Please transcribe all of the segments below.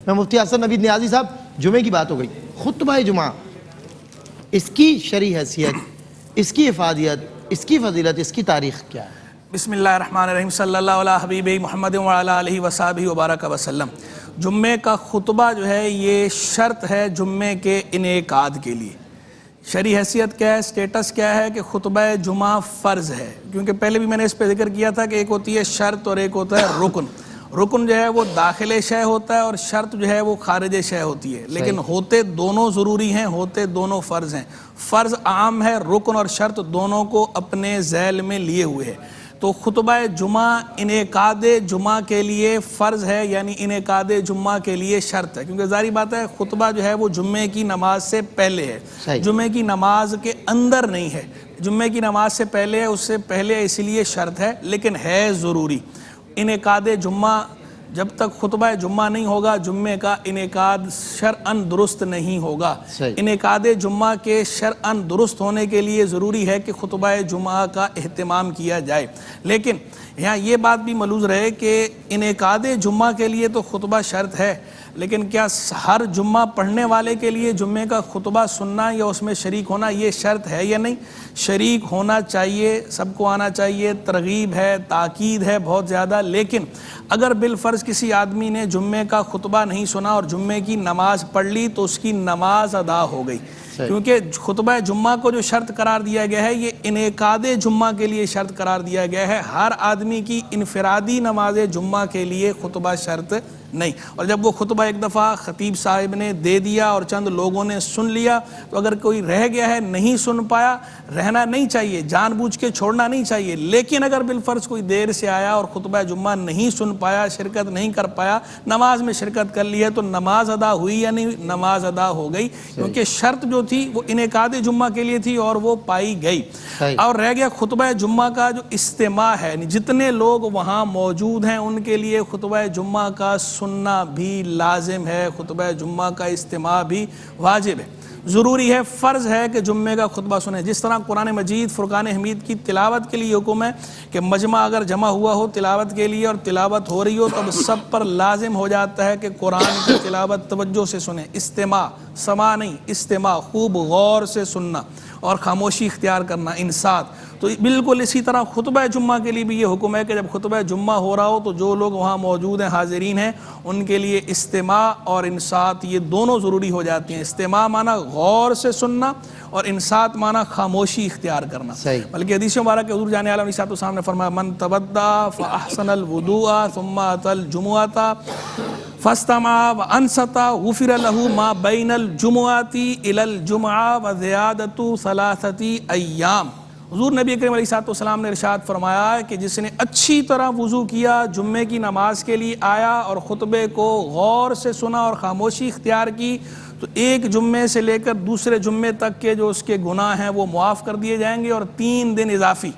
میں مفتی حسن نوید نیازی صاحب، جمعے کی بات ہو گئی، خطبہ جمعہ، اس کی شرعی حیثیت، اس کی افادیت، اس کی فضیلت، اس کی تاریخ کیا ہے؟ بسم اللہ الرحمن الرحیم، صلی اللہ علیہ حبیب محمد وعلی آلہ وصحبہ وبارک وسلم۔ جمعے کا خطبہ جو ہے یہ شرط ہے جمعے کے انعقاد کے لیے۔ شرعی حیثیت کیا ہے، سٹیٹس کیا ہے کہ خطبہ جمعہ فرض ہے، کیونکہ پہلے بھی میں نے اس پہ ذکر کیا تھا کہ ایک ہوتی ہے شرط اور ایک ہوتا ہے رکن۔ رکن جو ہے وہ داخل شے ہوتا ہے اور شرط جو ہے وہ خارج شے ہوتی ہے، لیکن ہوتے دونوں ضروری ہیں، ہوتے دونوں فرض ہیں۔ فرض عام ہے، رکن اور شرط دونوں کو اپنے ذیل میں لیے ہوئے ہے۔ تو خطبہ جمعہ انعقاد جمعہ کے لیے فرض ہے، یعنی انعقاد جمعہ کے لیے شرط ہے، کیونکہ ظاہری بات ہے خطبہ جو ہے وہ جمعے کی نماز سے پہلے ہے، جمعے کی نماز کے اندر نہیں ہے، جمعے کی نماز سے پہلے ہے، اس سے پہلے اس لیے شرط ہے، لیکن ہے ضروری۔ انعقاد جمعہ جب تک خطبہ جمعہ نہیں ہوگا جمعے کا انعقاد شرعاً درست نہیں ہوگا۔ انعقاد جمعہ کے شرعاً درست ہونے کے لیے ضروری ہے کہ خطبہ جمعہ کا اہتمام کیا جائے، لیکن یہاں یہ بات بھی ملحوظ رہے کہ انعقاد جمعہ کے لیے تو خطبہ شرط ہے، لیکن کیا ہر جمعہ پڑھنے والے کے لیے جمعے کا خطبہ سننا یا اس میں شریک ہونا یہ شرط ہے یا نہیں؟ شریک ہونا چاہیے، سب کو آنا چاہیے، ترغیب ہے، تاکید ہے بہت زیادہ، لیکن اگر بالفرض کسی آدمی نے جمعے کا خطبہ نہیں سنا اور جمعے کی نماز پڑھ لی تو اس کی نماز ادا ہو گئی، کیونکہ خطبہ جمعہ کو جو شرط قرار دیا گیا ہے یہ انعقاد جمعہ کے لیے شرط قرار دیا گیا ہے، ہر آدمی کی انفرادی نماز جمعہ کے لیے خطبہ شرط نہیں۔ اور جب وہ خطبہ ایک دفعہ خطیب صاحب نے دے دیا اور چند لوگوں نے سن لیا تو اگر کوئی رہ گیا ہے نہیں سن پایا، رہنا نہیں چاہیے، جان بوجھ کے چھوڑنا نہیں چاہیے، لیکن اگر بالفرض کوئی دیر سے آیا اور خطبہ جمعہ نہیں سن پایا، شرکت نہیں کر پایا، نماز میں شرکت کر لی ہے تو نماز ادا ہوئی یا نہیں؟ نماز ادا ہو گئی، کیونکہ شرط جو تھی وہ انعقاد جمعہ کے لیے تھی اور وہ پائی گئی۔ اور رہ گیا خطبہ جمعہ کا جو استماع ہے، جتنے لوگ وہاں موجود ہیں ان کے لیے خطبہ جمعہ کا سننا بھی لازم ہے، خطبہ جمعہ کا استماع بھی واجب ہے، ضروری ہے، فرض ہے کہ جمعے کا خطبہ سنیں۔ جس طرح قرآن مجید فرقان حمید کی تلاوت کے لیے حکم ہے کہ مجمع اگر جمع ہوا ہو تلاوت کے لیے اور تلاوت ہو رہی ہو تو سب پر لازم ہو جاتا ہے کہ قرآن کی تلاوت توجہ سے سنیں، استماع، سماع نہیں، استماع، خوب غور سے سننا اور خاموشی اختیار کرنا، انصات۔ تو بالکل اسی طرح خطبہ جمعہ کے لیے بھی یہ حکم ہے کہ جب خطبہ جمعہ ہو رہا ہو تو جو لوگ وہاں موجود ہیں، حاضرین ہیں، ان کے لیے استماع اور انصات یہ دونوں ضروری ہو جاتی ہیں۔ استماع معنی غور سے سننا اور انصات معنی خاموشی اختیار کرنا۔ بلکہ حدیث مبارک حضور جان عالم علیہ السلام نے فرمایا من تودع فاحسن الوضوء ثم اتى الجمعة فاستمع وانصت غفر له ما بين الجمعة الى الجمعة وزيادة 3 أيام۔ حضور نبی کریم علیہ السلام نے ارشاد فرمایا کہ جس نے اچھی طرح وضو کیا، جمعے کی نماز کے لیے آیا اور خطبے کو غور سے سنا اور خاموشی اختیار کی تو ایک جمعے سے لے کر دوسرے جمعے تک کے جو اس کے گناہ ہیں وہ معاف کر دیے جائیں گے، اور 3 دن اضافی،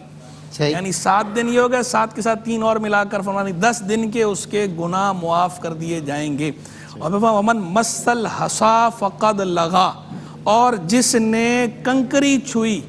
یعنی 7 دن یہ ہو گئے، 7 کے ساتھ 3 اور ملا کر فرمایا 10 دن کے اس کے گناہ معاف کر دیے جائیں گے۔ اور ومن مس الحصا فقد لغا، اور جس نے کنکری چھوئی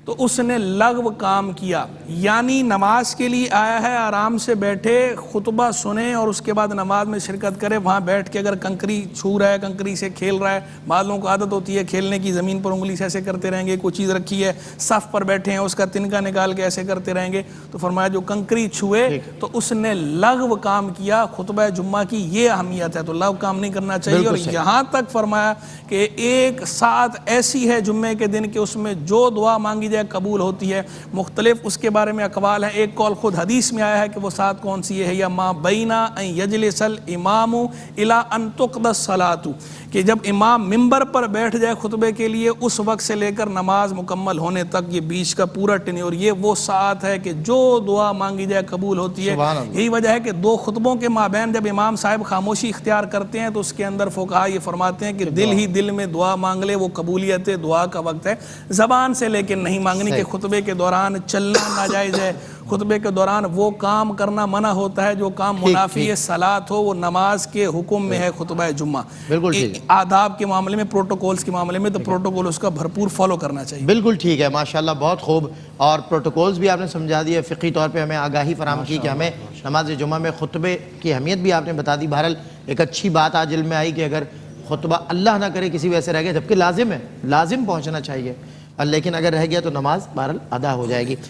تو اس نے لغو کام کیا، یعنی نماز کے لیے آیا ہے، آرام سے بیٹھے خطبہ سنے اور اس کے بعد نماز میں شرکت کرے، وہاں بیٹھ کے اگر کنکری چھو رہا ہے، کنکری سے کھیل رہا ہے، بعض لوگوں کو عادت ہوتی ہے کھیلنے کی، زمین پر انگلی سے ایسے کرتے رہیں گے، کوئی چیز رکھی ہے صف پر بیٹھے ہیں اس کا تنکا نکال کے ایسے کرتے رہیں گے، تو فرمایا جو کنکری چھوئے تو اس نے لغو کام کیا۔ خطبہ جمعہ کی یہ اہمیت ہے، تو لغو کام نہیں کرنا چاہیے۔ اور یہاں تک فرمایا کہ ایک ساتھ ایسی ہے جمعے کے دن کہ اس میں جو دعا مانگی جائے قبول ہوتی ہے، مختلف اس کے بارے میں اقوال ہیں۔ ایک قول خود حدیث میں آیا ہے کہ وہ ساتھ کون سی ہے، یا ما بین ان یجلس الامام الی ان تقضی الصلاۃ، کہ جب امام منبر پر بیٹھ جائے خطبے کے لیے اس وقت سے لے کر نماز مکمل ہونے تک، یہ بیچ کا پورا ٹینیور، یہ وہ ساعت ہے کہ جو دعا مانگی جائے قبول ہوتی ہے۔ یہی وجہ ہے کہ 2 خطبوں کے مابین جب امام صاحب خاموشی اختیار کرتے ہیں تو اس کے اندر فقہا یہ فرماتے ہیں کہ دل ہی دل میں دعا مانگ لے، وہ قبولیت دعا کا وقت ہے، زبان سے لیکن نہیں مانگنی، کہ خطبے کے دوران چلنا ناجائز ہے، خطبے کے دوران وہ کام کرنا منع ہوتا ہے جو کام منافی صلاۃ ہو، وہ نماز کے حکم میں ہے خطبہ جمعہ۔ آداب کے معاملے میں، پروٹوکولز کے معاملے میں تو پروٹوکول اس کا بھرپور فالو کرنا چاہیے۔ بالکل ٹھیک ہے، ماشاءاللہ بہت خوب، اور پروٹوکولز بھی آپ نے سمجھا دیے، فقہی طور پہ ہمیں آگاہی فراہم کی کہ ہمیں نماز جمعہ میں خطبے کی اہمیت بھی آپ نے بتا دی۔ بہرحال ایک اچھی بات آج علم میں آئی کہ اگر خطبہ اللہ نہ کرے کسی وجہ سے رہ گیا، جبکہ لازم ہے، لازم پہنچنا چاہیے، لیکن اگر رہ گیا تو نماز بہرحال ادا ہو جائے گی۔